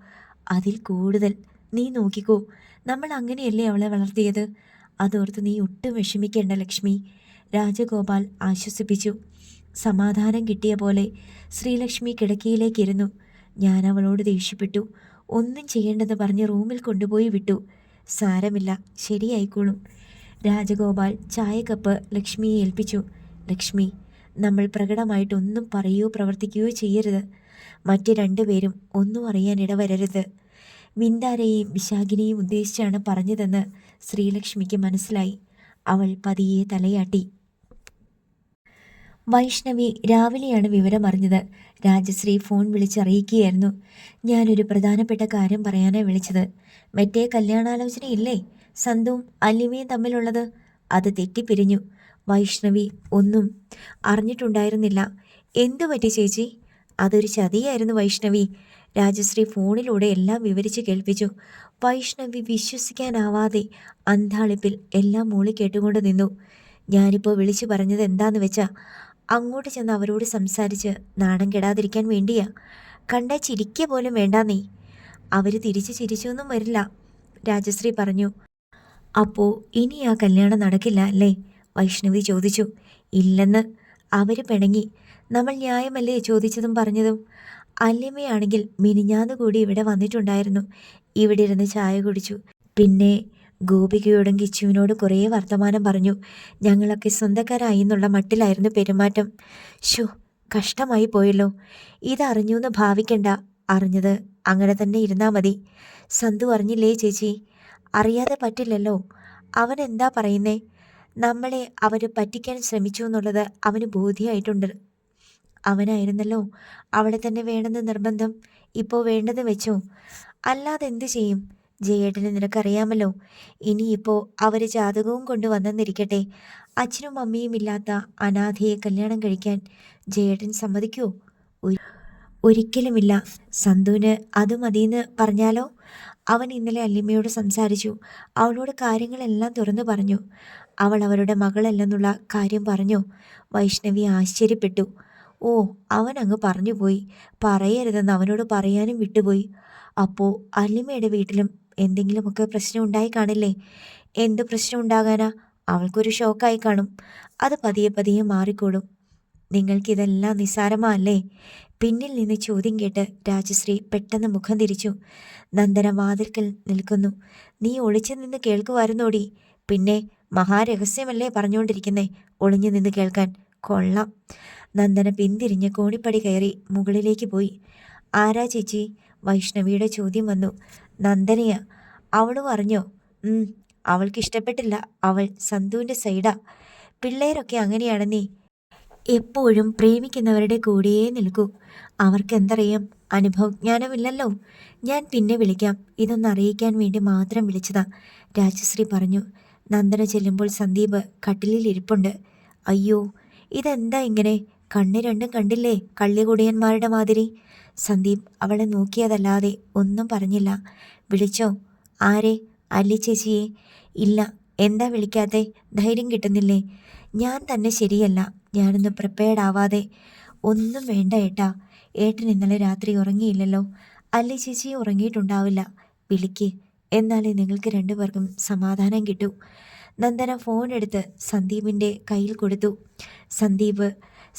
അതിൽ കൂടുതൽ. നീ നോക്കിക്കോ, നമ്മൾ അങ്ങനെയല്ലേ അവളെ വളർത്തിയത്. അതോർത്ത് നീ ഒട്ടും വിഷമിക്കേണ്ട ലക്ഷ്മി, രാജഗോപാൽ ആശ്വസിപ്പിച്ചു. സമാധാനം കിട്ടിയ പോലെ ശ്രീലക്ഷ്മി കിടക്കയിലേക്കിരുന്നു. ഞാൻ അവളോട് ദേഷ്യപ്പെട്ടു. ഒന്നും ചെയ്യേണ്ടെന്ന് പറഞ്ഞ് റൂമിൽ കൊണ്ടുപോയി വിട്ടു. സാരമില്ല, ശരിയായിക്കോളും. രാജഗോപാൽ ചായക്കപ്പ് ലക്ഷ്മിയെ ഏൽപ്പിച്ചു. ലക്ഷ്മി, നമ്മൾ പ്രകടമായിട്ടൊന്നും പറയുകയോ പ്രവർത്തിക്കുകയോ ചെയ്യരുത്. മറ്റ് രണ്ടുപേരും ഒന്നും അറിയാൻ ഇടവരരുത്. വിന്ദാരെയും വിശാഖിനെയും ഉദ്ദേശിച്ചാണ് പറഞ്ഞതെന്ന് ശ്രീലക്ഷ്മിക്ക് മനസ്സിലായി. അവൾ പതിയെ തലയാട്ടി. വൈഷ്ണവി രാവിലെയാണ് വിവരമറിഞ്ഞത്. രാജശ്രീ ഫോൺ വിളിച്ചറിയിക്കുകയായിരുന്നു. ഞാനൊരു പ്രധാനപ്പെട്ട കാര്യം പറയാനാണ് വിളിച്ചത്. മറ്റേ കല്യാണാലോചനയില്ലേ സന്തുവും അല്ലിമയും തമ്മിലുള്ളത്, അത് തെറ്റിപ്പിരിഞ്ഞു. വൈഷ്ണവി ഒന്നും അറിഞ്ഞിട്ടുണ്ടായിരുന്നില്ല. എന്തു പറ്റി ചേച്ചി? അതൊരു ചതിയായിരുന്നു വൈഷ്ണവി. രാജശ്രീ ഫോണിലൂടെ എല്ലാം വിവരിച്ച് കേൾപ്പിച്ചു. വൈഷ്ണവി വിശ്വസിക്കാനാവാതെ അന്താളിപ്പിൽ എല്ലാം മൂളി കേട്ടുകൊണ്ട് നിന്നു. ഞാനിപ്പോൾ വിളിച്ചു പറഞ്ഞത് എന്താന്ന് വെച്ചാ, അങ്ങോട്ട് ചെന്ന് അവരോട് സംസാരിച്ച് നാണം കെടാതിരിക്കാൻ വേണ്ടിയാ. കണ്ടാ ചിരിക്കുക പോലും വേണ്ടാ നീ. അവർ തിരിച്ചു ചിരിച്ചൊന്നും വരില്ല, രാജശ്രീ പറഞ്ഞു. അപ്പോൾ ഇനി ആ കല്യാണം നടക്കില്ല അല്ലേ? വൈഷ്ണവി ചോദിച്ചു. ഇല്ലെന്ന്. അവർ പിണങ്ങി. നമ്മൾ ന്യായമല്ലേ ചോദിച്ചതും പറഞ്ഞതും. അല്ലിമയാണെങ്കിൽ മിനിഞ്ഞാന്ന് കൂടി ഇവിടെ വന്നിട്ടുണ്ടായിരുന്നു. ഇവിടെ ഇരുന്ന് ചായ കുടിച്ചു. പിന്നെ ഗോപികയോടും കിച്ചുവിനോട് കുറേ വർത്തമാനം പറഞ്ഞു. ഞങ്ങളൊക്കെ സ്വന്തക്കാരായി എന്നുള്ള മട്ടിലായിരുന്നു പെരുമാറ്റം. ഷോ, കഷ്ടമായി പോയല്ലോ. ഇതറിഞ്ഞു എന്ന് ഭാവിക്കണ്ട. അറിഞ്ഞത് അങ്ങനെ തന്നെ ഇരുന്നാൽ മതി. സന്തു അറിഞ്ഞില്ലേ ചേച്ചി? അറിയാതെ പറ്റില്ലല്ലോ. അവൻ എന്താ പറയുന്നേ? നമ്മളെ അവർ പറ്റിക്കാൻ ശ്രമിച്ചു എന്നുള്ളത് അവന് ബോധ്യമായിട്ടുണ്ട്. അവനായിരുന്നല്ലോ അവളെ തന്നെ വേണമെന്ന് നിർബന്ധം. ഇപ്പോൾ വേണ്ടത് വെച്ചോ. അല്ലാതെ എന്തു ചെയ്യും? ജയേട്ടന് നിനക്കറിയാമല്ലോ. ഇനിയിപ്പോൾ അവർ ജാതകവും കൊണ്ടുവന്നെന്നിരിക്കട്ടെ, അച്ഛനും അമ്മയും ഇല്ലാത്ത അനാഥയെ കല്യാണം കഴിക്കാൻ ജയേട്ടൻ സമ്മതിക്കുമോ? ഒരിക്കലുമില്ല. സന്തുവിന് അത് മതിയെന്ന് പറഞ്ഞാലോ? അവൻ ഇന്നലെ അല്ലിമയോട് സംസാരിച്ചു. അവളോട് കാര്യങ്ങളെല്ലാം തുറന്നു പറഞ്ഞു. അവൾ അവരുടെ മകളല്ലെന്നുള്ള കാര്യം പറഞ്ഞു. വൈഷ്ണവി ആശ്ചര്യപ്പെട്ടു. ഓ, അവൻ അങ്ങ് പറഞ്ഞു പോയി. പറയരുതെന്ന് അവനോട് പറയാനും വിട്ടുപോയി. അപ്പോൾ അല്ലിമയുടെ വീട്ടിലും എന്തെങ്കിലുമൊക്കെ പ്രശ്നം ഉണ്ടായി കാണില്ലേ? എന്ത് പ്രശ്നം ഉണ്ടാകാനാ? അവൾക്കൊരു ഷോക്കായി കാണും. അത് പതിയെ പതിയെ മാറിക്കോളും. നിങ്ങൾക്കിതെല്ലാം നിസ്സാരമല്ലേ? പിന്നിൽ നിന്ന് ചോദ്യം കേട്ട് രാജശ്രീ പെട്ടെന്ന് മുഖം തിരിച്ചു. നന്ദന വാതിൽക്കൽ നിൽക്കുന്നു. നീ ഒളിച്ചു നിന്ന് കേൾക്കുമായിരുന്നോടി? പിന്നെ മഹാരഹസ്യമല്ലേ പറഞ്ഞുകൊണ്ടിരിക്കുന്നേ? ഒളിഞ്ഞു നിന്ന് കേൾക്കാൻ കൊള്ളാം. നന്ദന പിന്തിരിഞ്ഞ് കോണിപ്പടി കയറി മുകളിലേക്ക് പോയി. ആരാ ചേച്ചി? വൈഷ്ണവിയുടെ ചോദ്യം വന്നു. നന്ദനയാ. അവളും അറിഞ്ഞോ? അവൾക്ക് ഇഷ്ടപ്പെട്ടില്ല. അവൾ സന്തുവിൻ്റെ സൈഡാ. പിള്ളേരൊക്കെ അങ്ങനെയാണെന്നേ. എപ്പോഴും പ്രേമിക്കുന്നവരുടെ കൂടെയേ നിൽക്കൂ. അവർക്കെന്തറിയാം? അനുഭവജ്ഞാനമില്ലല്ലോ. ഞാൻ പിന്നെ വിളിക്കാം. ഇതൊന്നറിയിക്കാൻ വേണ്ടി മാത്രം വിളിച്ചതാ, രാജശ്രീ പറഞ്ഞു. നന്ദന ചെല്ലുമ്പോൾ സന്ദീപ് കട്ടിലിൽ ഇരിപ്പുണ്ട്. അയ്യോ, ഇതെന്താ ഇങ്ങനെ? കണ്ണ് രണ്ടും കണ്ടില്ലേ, കള്ളികുടിയന്മാരുടെ മാതിരി. സന്ദീപ് അവളെ നോക്കിയതല്ലാതെ ഒന്നും പറഞ്ഞില്ല. വിളിച്ചോ? ആരെ? അല്ലി ചേച്ചിയെ. ഇല്ല. എന്താ വിളിക്കാത്തെ? ധൈര്യം കിട്ടുന്നില്ലേ? ഞാൻ തന്നെ ശരിയല്ല. ഞാനൊന്ന് പ്രിപ്പയർഡ് ആവാതെ. ഒന്നും വേണ്ട ഏട്ടാ. ഏട്ടൻ ഇന്നലെ രാത്രി ഉറങ്ങിയില്ലല്ലോ. അല്ലി ചേച്ചി ഉറങ്ങിയിട്ടുണ്ടാവില്ല. വിളിക്ക്. എന്നാലേ നിങ്ങൾക്ക് രണ്ടുപേർക്കും സമാധാനം കിട്ടൂ. നന്ദന ഫോൺ എടുത്ത് സന്ദീപിൻ്റെ കയ്യിൽ കൊടുത്തു. സന്ദീപ്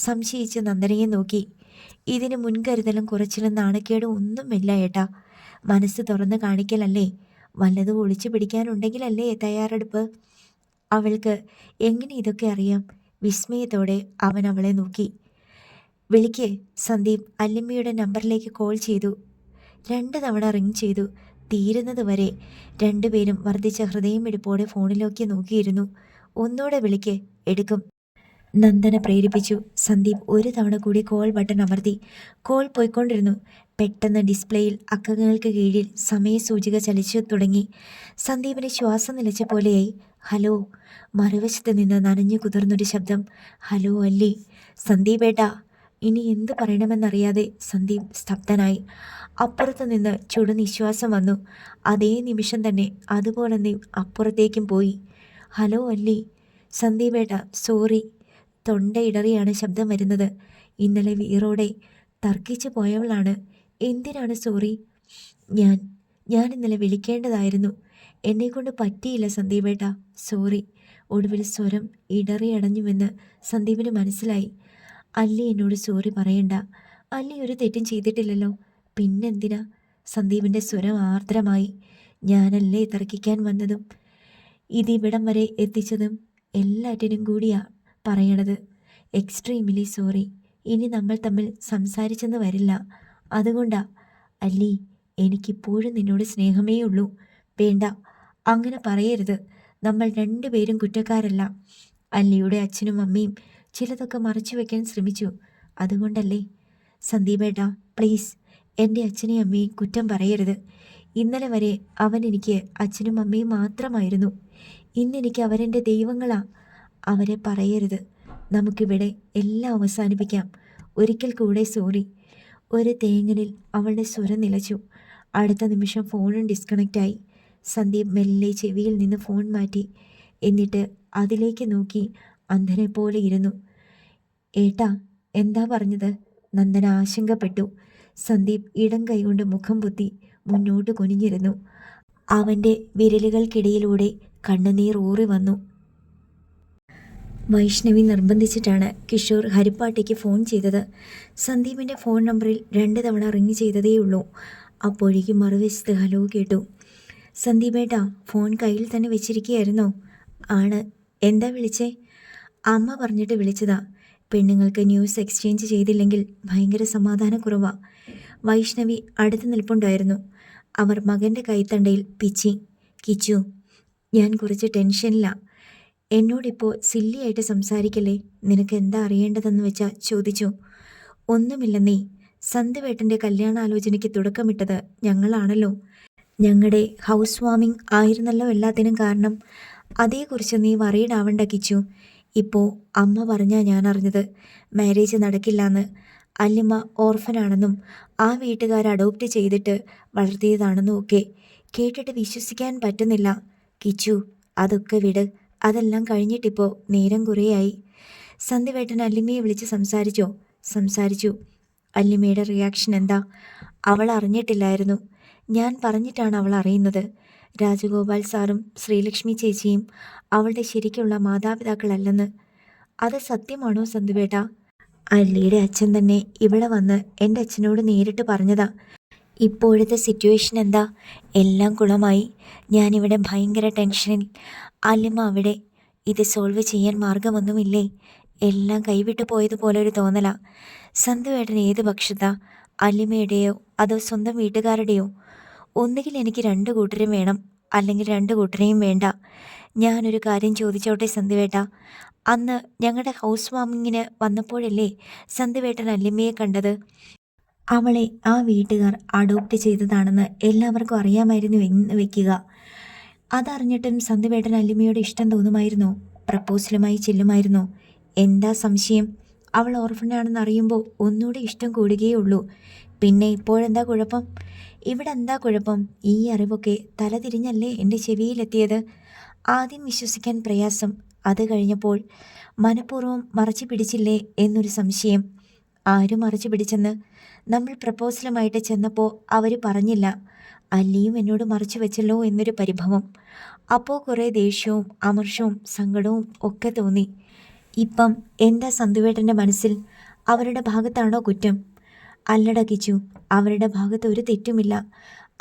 സംശയിച്ച് നന്ദനയെ നോക്കി. ഇതിന് മുൻകരുതലും കുറച്ചിലും നാണക്കേടും ഒന്നുമില്ല ഏട്ടാ. മനസ്സ് തുറന്ന് കാണിക്കലല്ലേ. വല്ലതും ഒളിച്ചു പിടിക്കാനുണ്ടെങ്കിലല്ലേ തയ്യാറെടുപ്പ്. അവൾക്ക് എങ്ങനെ ഇതൊക്കെ അറിയാം? വിസ്മയത്തോടെ അവൻ അവളെ നോക്കി. വിളിക്ക്. സന്ദീപ് അല്ലിമ്മയുടെ നമ്പറിലേക്ക് കോൾ ചെയ്തു. 2 തവണ റിങ് ചെയ്തു. തീരുന്നത് വരെ രണ്ടുപേരും വർദ്ധിച്ച ഹൃദയമിടിപ്പോടെ ഫോണിലേക്ക് നോക്കിയിരുന്നു. ഒന്നൂടെ വിളിക്ക്, എടുക്കും, നന്ദന പ്രേരിപ്പിച്ചു. സന്ദീപ് 1 തവണ കൂടി കോൾ ബട്ടൺ അമർത്തി. കോൾ പോയിക്കൊണ്ടിരുന്നു. പെട്ടെന്ന് ഡിസ്പ്ലേയിൽ അക്കങ്ങൾക്ക് കീഴിൽ സമയസൂചിക ചലിച്ചു തുടങ്ങി. സന്ദീപിന് ശ്വാസം നിലച്ച പോലെയായി. ഹലോ. മറുവശത്ത് നിന്ന് നനഞ്ഞു കുതിർന്നൊരു ശബ്ദം. ഹലോ അല്ലി. സന്ദീപേട്ടാ. ഇനി എന്ത് പറയണമെന്നറിയാതെ സന്ദീപ് സ്തബ്ധനായി. അപ്പുറത്തു നിന്ന് ചുടുനിശ്വാസം വന്നു. അതേ നിമിഷം തന്നെ അതുപോലെ അപ്പുറത്തേക്കും പോയി. ഹലോ അല്ലി. സന്ദീപേട്ടാ, സോറി. തൊണ്ടയിടറിയാണ് ശബ്ദം വരുന്നത്. ഇന്നലെ വീറോടെ തർക്കിച്ചു പോയവളാണ്. എന്തിനാണ് സോറി? ഞാൻ ഇന്നലെ വിളിക്കേണ്ടതായിരുന്നു. എന്നെക്കൊണ്ട് പറ്റിയില്ല സന്ദീപേട്ടാ, സോറി. ഒടുവിൽ സ്വരം ഇടറിയടഞ്ഞുവെന്ന് സന്ദീപിന് മനസ്സിലായി. അല്ലി എന്നോട് സോറി പറയണ്ട. അല്ലി ഒരു തെറ്റും ചെയ്തിട്ടില്ലല്ലോ. പിന്നെന്തിനാ? സന്ദീപിൻ്റെ സ്വരം ആർദ്രമായി. ഞാനല്ലേ തർക്കിക്കാൻ വന്നതും ഇതിവിടം വരെ എത്തിച്ചതും എല്ലാറ്റിനും കൂടിയാ പറയണത്. Extremely sorry. ഇനി നമ്മൾ തമ്മിൽ സംസാരിച്ചെന്ന് വരില്ല. അതുകൊണ്ടാ. അല്ലി, എനിക്കിപ്പോഴും നിന്നോട് സ്നേഹമേ ഉള്ളൂ. വേണ്ട, അങ്ങനെ പറയരുത്. നമ്മൾ രണ്ടുപേരും കുറ്റക്കാരല്ല. അല്ലിയുടെ അച്ഛനും അമ്മയും ചിലതൊക്കെ മറച്ചു വയ്ക്കാൻ ശ്രമിച്ചു. അതുകൊണ്ടല്ലേ? സന്ദീപേട്ടാ, പ്ലീസ്, എൻ്റെ അച്ഛനെയും അമ്മയും കുറ്റം പറയരുത്. ഇന്നലെ വരെ അവൻ എനിക്ക് അച്ഛനും അമ്മയും മാത്രമായിരുന്നു. ഇന്നെനിക്ക് അവരെൻ്റെ ദൈവങ്ങളാ. അവരെ പറയരുത്. നമുക്കിവിടെ എല്ലാം അവസാനിപ്പിക്കാം. ഒരിക്കൽ കൂടെ സോറി. ഒരു തേങ്ങലിൽ അവളുടെ സ്വരം നിലച്ചു. അടുത്ത നിമിഷം ഫോണും ഡിസ്കണക്റ്റായി. സന്ദീപ് മെല്ലെ ചെവിയിൽ നിന്ന് ഫോൺ മാറ്റി. എന്നിട്ട് അതിലേക്ക് നോക്കി അന്ധനെ പോലെ ഇരുന്നു. ഏട്ടാ, എന്താ പറഞ്ഞത്? നന്ദന ആശങ്കപ്പെട്ടു. സന്ദീപ് ഇടം കൈകൊണ്ട് മുഖം പൊത്തി മുന്നോട്ട് കുനിഞ്ഞിരുന്നു. അവൻ്റെ വിരലുകൾക്കിടയിലൂടെ കണ്ണുനീർ ഊറി വന്നു. വൈഷ്ണവി നിർബന്ധിച്ചിട്ടാണ് കിഷോർ ഹരിപ്പാട്ടേക്ക് ഫോൺ ചെയ്തത്. സന്ദീപിൻ്റെ ഫോൺ നമ്പറിൽ 2 തവണ റിങ് ചെയ്തതേയുള്ളൂ. അപ്പോഴേക്കും മറുവശത്ത് ഹലോ കേട്ടു. സന്ദീപേട്ടാ, ഫോൺ കയ്യിൽ തന്നെ വെച്ചിരിക്കുകയായിരുന്നോ? ആണ്. എന്താ വിളിച്ചേ? അമ്മ പറഞ്ഞിട്ട് വിളിച്ചതാ. പെണ്ണുങ്ങൾക്ക് ന്യൂസ് എക്സ്ചേഞ്ച് ചെയ്തില്ലെങ്കിൽ ഭയങ്കര സമാധാനക്കുറവാ. വൈഷ്ണവി അടുത്ത് നിൽപ്പുണ്ടായിരുന്നു. അവർ മകൻ്റെ കൈത്തണ്ടയിൽ പിച്ചി. കിച്ചു, ഞാൻ കുറച്ച് ടെൻഷനിലാ. എന്നോടിപ്പോൾ സില്ലിയായിട്ട് സംസാരിക്കല്ലേ. നിനക്ക് എന്താ അറിയേണ്ടതെന്ന് വെച്ചാൽ ചോദിച്ചു. ഒന്നുമില്ലെന്നേ. സന്ദീപേട്ടൻ്റെ കല്യാണാലോചനയ്ക്ക് തുടക്കമിട്ടത് ഞങ്ങളാണല്ലോ. ഞങ്ങളുടെ ഹൗസ് വാമിംഗ് ആയിരുന്നല്ലോ എല്ലാത്തിനും കാരണം. അതേക്കുറിച്ച് നീ വറീഡ് ആവണ്ട കിച്ചു. ഇപ്പോൾ അമ്മ പറഞ്ഞാൽ ഞാൻ അറിഞ്ഞത് മാരേജ് നടക്കില്ലാന്ന്. അല്ലിമ്മ ഓർഫനാണെന്നും ആ വീട്ടുകാർ അഡോപ്റ്റ് ചെയ്തിട്ട് വളർത്തിയതാണെന്നും ഒക്കെ കേട്ടിട്ട് വിശ്വസിക്കാൻ പറ്റുന്നില്ല. കിച്ചു, അതൊക്കെ വിട്. അതെല്ലാം കഴിഞ്ഞിട്ടിപ്പോൾ നേരം കുറേയായി. സന്ദീപേട്ടൻ അല്ലിമ്മയെ വിളിച്ച് സംസാരിച്ചോ? സംസാരിച്ചു. അല്ലിമയുടെ റിയാക്ഷൻ എന്താ? അവൾ അറിഞ്ഞിട്ടില്ലായിരുന്നു. ഞാൻ പറഞ്ഞിട്ടാണ് അവൾ അറിയുന്നത്. രാജഗോപാൽ സാറും ശ്രീലക്ഷ്മി ചേച്ചിയും അവളുടെ ശരിക്കുള്ള മാതാപിതാക്കളല്ലെന്ന്. അത് സത്യമാണോ സന്തുവേട്ട? അല്ലിയുടെ അച്ഛൻ തന്നെ ഇവിടെ വന്ന് എൻ്റെ അച്ഛനോട് നേരിട്ട് പറഞ്ഞതാ. ഇപ്പോഴത്തെ സിറ്റുവേഷൻ എന്താ? എല്ലാം കുളമായി. ഞാനിവിടെ ഭയങ്കര ടെൻഷനിൽ. അല്ലിമ അവിടെ. ഇത് സോൾവ് ചെയ്യാൻ മാർഗമൊന്നുമില്ലേ? എല്ലാം കൈവിട്ടു പോയതുപോലൊരു തോന്നലാ. സന്തുവേട്ടൻ ഏത് പക്ഷത്താ? അല്ലിമയുടെയോ അതോ സ്വന്തം വീട്ടുകാരുടെയോ? ഒന്നുകിൽ എനിക്ക് രണ്ടു കൂട്ടരും വേണം, അല്ലെങ്കിൽ രണ്ടു കൂട്ടരെയും വേണ്ട. ഞാനൊരു കാര്യം ചോദിച്ചോട്ടെ സന്തുവേട്ട? അന്ന് ഞങ്ങളുടെ ഹൗസ് വാമിങ്ങിന് വന്നപ്പോഴല്ലേ സന്തുവേട്ടൻ അല്ലിമയെ കണ്ടത്? അവളെ ആ വീട്ടുകാർ അഡോപ്റ്റ് ചെയ്തതാണെന്ന് എല്ലാവർക്കും അറിയാമായിരുന്നു എന്ന് വെക്കുക. അതറിഞ്ഞിട്ടും സന്തുവേട്ടൻ അല്ലിമയോട് ഇഷ്ടം തോന്നുമായിരുന്നോ? പ്രപ്പോസലുമായി ചെല്ലുമായിരുന്നോ? എന്താ സംശയം? അവൾ ഓർഫണാണെന്ന് അറിയുമ്പോൾ ഒന്നുകൂടി ഇഷ്ടം കൂടുകയേ ഉള്ളൂ. പിന്നെ ഇപ്പോഴെന്താ കുഴപ്പം? ഇവിടെ എന്താ കുഴപ്പം? ഈ അറിവൊക്കെ തലതിരിഞ്ഞല്ലേ എൻ്റെ ചെവിയിലെത്തിയത്. ആദ്യം വിശ്വസിക്കാൻ പ്രയാസം, അത് കഴിഞ്ഞപ്പോൾ മനഃപൂർവ്വം മറച്ചു പിടിച്ചില്ലേ എന്നൊരു സംശയം. ആരും മറച്ചു പിടിച്ചെന്ന്? നമ്മൾ പ്രപ്പോസലുമായിട്ട് ചെന്നപ്പോൾ അവർ പറഞ്ഞില്ല. അല്ലിയും എന്നോട് മറച്ചു വെച്ചല്ലോ എന്നൊരു പരിഭവം. അപ്പോൾ കുറേ ദേഷ്യവും അമർഷവും സങ്കടവും ഒക്കെ തോന്നി. ഇപ്പം എന്താ സന്തുവേട്ടൻ്റെ മനസ്സിൽ? അവരുടെ ഭാഗത്താണോ കുറ്റം? അല്ലട കിച്ചു, അവരുടെ ഭാഗത്ത് ഒരു തെറ്റുമില്ല.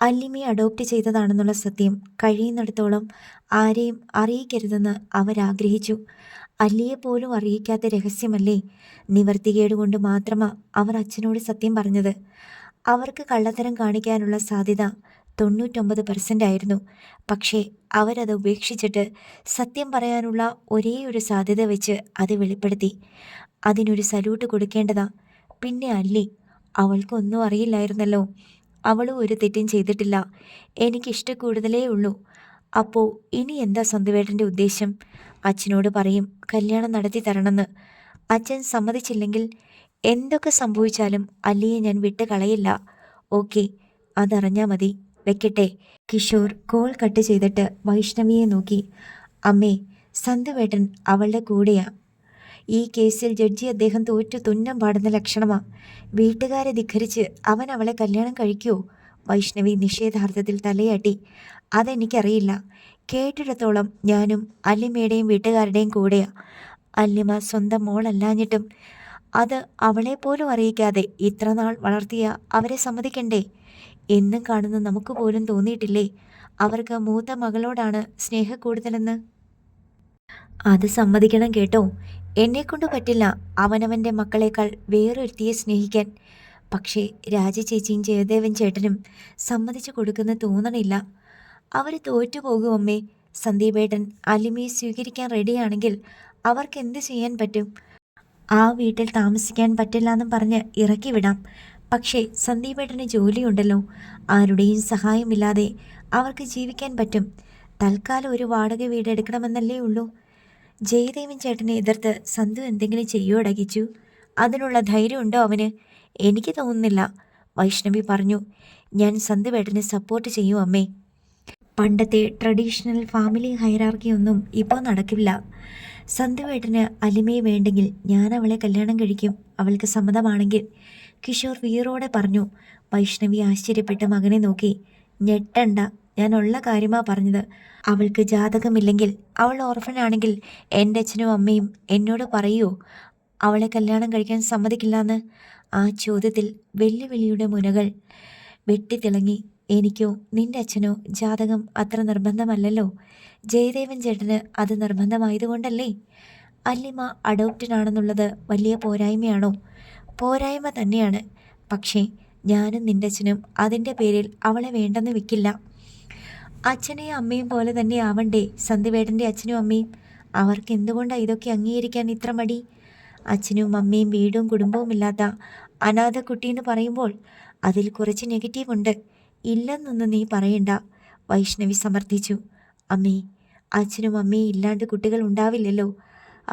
അല്ലിമയെ അഡോപ്റ്റ് ചെയ്തതാണെന്നുള്ള സത്യം കഴിയുന്നിടത്തോളം ആരെയും അറിയിക്കരുതെന്ന് അവരാഗ്രഹിച്ചു. അല്ലിയെപ്പോലും അറിയിക്കാത്ത രഹസ്യമല്ലേ? നിവർത്തികേട് കൊണ്ട് മാത്രമാണ് അവർ അച്ഛനോട് സത്യം പറഞ്ഞത്. അവർക്ക് കള്ളത്തരം കാണിക്കാനുള്ള സാധ്യത 99% ആയിരുന്നു. പക്ഷേ അവരത് ഉപേക്ഷിച്ചിട്ട് സത്യം പറയാനുള്ള ഒരേ ഒരു സാധ്യത വെച്ച് അത് വെളിപ്പെടുത്തി. അതിനൊരു സല്യൂട്ട് കൊടുക്കേണ്ടതാ. പിന്നെ അല്ലി, അവൾക്കൊന്നും അറിയില്ലായിരുന്നല്ലോ. അവളും ഒരു തെറ്റും ചെയ്തിട്ടില്ല. എനിക്കിഷ്ടക്കൂടുതലേ ഉള്ളൂ. അപ്പോൾ ഇനി എന്താ സന്തുവേട്ടൻ്റെ ഉദ്ദേശം? അച്ഛനോട് പറയും കല്യാണം നടത്തി തരണമെന്ന്. അച്ഛൻ സമ്മതിച്ചില്ലെങ്കിൽ എന്തൊക്കെ സംഭവിച്ചാലും അല്ലിയെ ഞാൻ വിട്ട് കളയില്ല. ഓക്കെ, അതറിഞ്ഞാൽ മതി. വെക്കട്ടെ. കിഷോർ കോൾ കട്ട് ചെയ്തിട്ട് വൈഷ്ണവിയെ നോക്കി. അമ്മേ, സന്തുവേട്ടൻ അവളുടെ കൂടെയാ. ഈ കേസിൽ ജഡ്ജി അദ്ദേഹം തോറ്റു തുന്നം പാടുന്ന ലക്ഷണമാ. വീട്ടുകാരെ ധിഖരിച്ച് അവൻ അവളെ കല്യാണം കഴിക്കുമോ? വൈഷ്ണവി നിഷേധാർത്ഥത്തിൽ തലയാട്ടി. അതെനിക്കറിയില്ല. കേട്ടിടത്തോളം ഞാനും അല്ലിമയുടെയും വീട്ടുകാരുടെയും കൂടെയാ. അല്ലിമ സ്വന്തം മോളല്ലാഞ്ഞിട്ടും അത് അവളെപ്പോലും അറിയിക്കാതെ ഇത്രനാൾ വളർത്തിയ അവരെ സമ്മതിക്കണ്ടേ? എന്നും കാണുന്ന നമുക്ക് പോലും തോന്നിയിട്ടില്ലേ അവർക്ക് മൂത്ത മകളോടാണ് സ്നേഹക്കൂടുതലെന്ന്? അത് സമ്മതിക്കണം കേട്ടോ. എന്നെക്കൊണ്ട് പറ്റില്ല അവനവൻ്റെ മക്കളെക്കാൾ വേറൊരുത്തിയെ സ്നേഹിക്കാൻ. പക്ഷേ രാജി ചേച്ചിയും ജയദേവൻ ചേട്ടനും സമ്മതിച്ചു കൊടുക്കുന്ന തോന്നണില്ല. അവർ തോറ്റുപോകും അമ്മേ. സന്ദീപേട്ടൻ അലിമയെ സ്വീകരിക്കാൻ റെഡിയാണെങ്കിൽ അവർക്ക് എന്ത് ചെയ്യാൻ പറ്റും? ആ വീട്ടിൽ താമസിക്കാൻ പറ്റില്ലാന്നും പറഞ്ഞ് ഇറക്കി വിടാം. പക്ഷേ സന്ദീപേട്ടന് ജോലിയുണ്ടല്ലോ. ആരുടെയും സഹായമില്ലാതെ അവർക്ക് ജീവിക്കാൻ പറ്റും. തൽക്കാലം ഒരു വാടക വീട് എടുക്കണമെന്നല്ലേ ഉള്ളൂ. ജയദേവൻ ചേട്ടനെ എതിർത്ത് സന്തു എന്തെങ്കിലും ചെയ്യുവടകിച്ചു? അതിനുള്ള ധൈര്യമുണ്ടോ അവന്? എനിക്ക് തോന്നുന്നില്ല. വൈഷ്ണവി പറഞ്ഞു. ഞാൻ സന്തുവേട്ടനെ സപ്പോർട്ട് ചെയ്യും അമ്മേ. പണ്ടത്തെ ട്രഡീഷണൽ ഫാമിലി ഹൈറാർക്കിയൊന്നും ഇപ്പോൾ നടക്കില്ല. സന്തുവേട്ടന് അലിമയെ വേണ്ടെങ്കിൽ ഞാൻ അവളെ കല്യാണം കഴിക്കും, അവൾക്ക് സമ്മതമാണെങ്കിൽ, കിഷോർ വീറോടെ പറഞ്ഞു. വൈഷ്ണവി ആശ്ചര്യപ്പെട്ട മകനെ നോക്കി. ഞെട്ടണ്ട, ഞാൻ ഉള്ള കാര്യമാ പറഞ്ഞത്. അവൾക്ക് ജാതകമില്ലെങ്കിൽ, അവൾ ഓർഫനാണെങ്കിൽ എൻ്റെ അച്ഛനും അമ്മയും എന്നോട് പറയുമോ അവളെ കല്യാണം കഴിക്കാൻ സമ്മതിക്കില്ലെന്ന്? ആ ചോദ്യത്തിൽ വെല്ലുവിളിയുടെ മുനകൾ വെട്ടിത്തിളങ്ങി. എനിക്കോ നിന്റെ അച്ഛനോ ജാതകം അത്ര നിർബന്ധമല്ലല്ലോ. ജയദേവൻ ചേട്ടന് അത് നിർബന്ധമായതുകൊണ്ടല്ലേ? അല്ലിമ അഡോപ്റ്റഡ് ആണെന്നുള്ളത് വലിയ പോരായ്മയാണോ? പോരായ്മ തന്നെയാണ്. പക്ഷേ ഞാനും നിന്റെ അച്ഛനും അതിൻ്റെ പേരിൽ അവളെ വേണ്ടെന്ന് വെക്കില്ല. അച്ഛനെയും അമ്മയും പോലെ തന്നെ ആവണ്ടേ സന്ദീപേട്ടൻ്റെ അച്ഛനും അമ്മയും? അവർക്ക് എന്തുകൊണ്ടാണ് ഇതൊക്കെ അംഗീകരിക്കാൻ ഇത്ര മടി? അച്ഛനും അമ്മയും വീടും കുടുംബവും ഇല്ലാത്ത അനാഥ കുട്ടിയെന്ന് പറയുമ്പോൾ അതിൽ കുറച്ച് നെഗറ്റീവ് ഉണ്ട്. ഇല്ലെന്നൊന്നും നീ പറയണ്ട, വൈഷ്ണവി സമർത്ഥിച്ചു. അമ്മേ, അച്ഛനും അമ്മയും ഇല്ലാണ്ട് കുട്ടികൾ ഉണ്ടാവില്ലല്ലോ.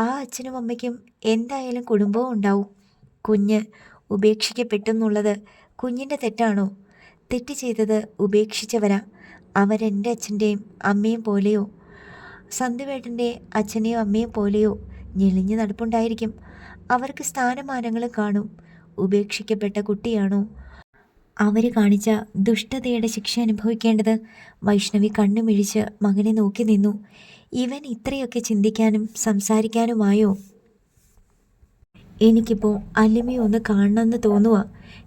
ആ അച്ഛനും അമ്മയ്ക്കും എന്തായാലും കുടുംബവും ഉണ്ടാവും. കുഞ്ഞ് ഉപേക്ഷിക്കപ്പെട്ടെന്നുള്ളത് കുഞ്ഞിൻ്റെ തെറ്റാണോ? തെറ്റ് ചെയ്തത് ഉപേക്ഷിച്ചവരാ. അവരെൻ്റെ അച്ഛൻ്റെയും അമ്മയും പോലെയോ സന്ദീപേട്ടൻ്റെ അച്ഛനെയും അമ്മയും പോലെയോ ഞെളിഞ്ഞ് നടപ്പുണ്ടായിരിക്കും. അവർക്ക് സ്ഥാനമാനങ്ങൾ കാണും. ഉപേക്ഷിക്കപ്പെട്ട കുട്ടിയാണോ അവർ കാണിച്ച ദുഷ്ടതയുടെ ശിക്ഷ അനുഭവിക്കേണ്ടത്? വൈഷ്ണവി കണ്ണുമിഴിച്ച് മകനെ നോക്കി നിന്നു. ഇവൻ ഇത്രയൊക്കെ ചിന്തിക്കാനും സംസാരിക്കാനുമായോ? എനിക്കിപ്പോൾ അല്ലിമയെ ഒന്ന് കാണണമെന്ന് തോന്നുക,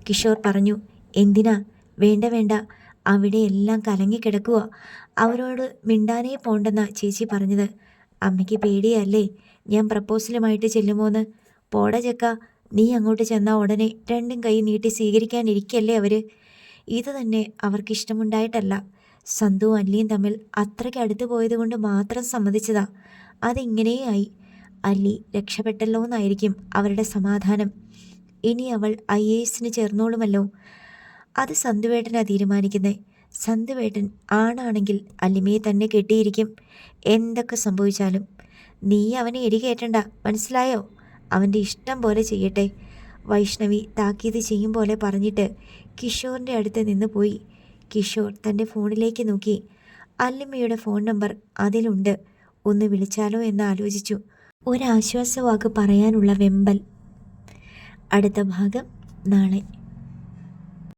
കിഷോർ പറഞ്ഞു. എന്തിനാ? വേണ്ട വേണ്ട, അവിടെ എല്ലാം കലങ്ങിക്കിടക്കുക. അവരോട് മിണ്ടാനേ പോണ്ടെന്നാ ചേച്ചി പറഞ്ഞത്. അമ്മയ്ക്ക് പേടിയല്ലേ ഞാൻ പ്രപ്പോസലുമായിട്ട് ചെല്ലുമോന്ന്? പോട ചെക്ക, നീ അങ്ങോട്ട് ചെന്നാൽ ഉടനെ രണ്ടും കൈ നീട്ടി സ്വീകരിക്കാനിരിക്കല്ലേ അവർ. ഇത് തന്നെ അവർക്കിഷ്ടമുണ്ടായിട്ടല്ല. സന്തുവും അല്ലിയും തമ്മിൽ അത്രയ്ക്ക് അടുത്ത് പോയത് കൊണ്ട് മാത്രം സമ്മതിച്ചതാ. അതിങ്ങനെയായി. അല്ലി രക്ഷപ്പെട്ടല്ലോ എന്നായിരിക്കും അവരുടെ സമാധാനം. ഇനി അവൾ IASന് ചേർന്നോളുമല്ലോ. അത് സന്തുവേട്ടനാ തീരുമാനിക്കുന്നത്. സന്തുവേട്ടൻ ആണാണെങ്കിൽ അല്ലിമയെ തന്നെ കെട്ടിയിരിക്കും, എന്തൊക്കെ സംഭവിച്ചാലും. നീ അവനെ എരികേറ്റണ്ട, മനസ്സിലായോ? അവൻ്റെ ഇഷ്ടം പോലെ ചെയ്യട്ടെ. വൈഷ്ണവി താക്കീത് ചെയ്യും പോലെ പറഞ്ഞിട്ട് കിഷോറിൻ്റെ അടുത്ത് നിന്ന് പോയി. കിഷോർ തൻ്റെ ഫോണിലേക്ക് നോക്കി. അല്ലിമയുടെ ഫോൺ നമ്പർ അതിലുണ്ട്. ഒന്ന് വിളിച്ചാലോ എന്ന് ആലോചിച്ചു. ഒരാശ്വാസവാക്ക് പറയാനുള്ള വെമ്പൽ. അടുത്ത ഭാഗം നാളെ.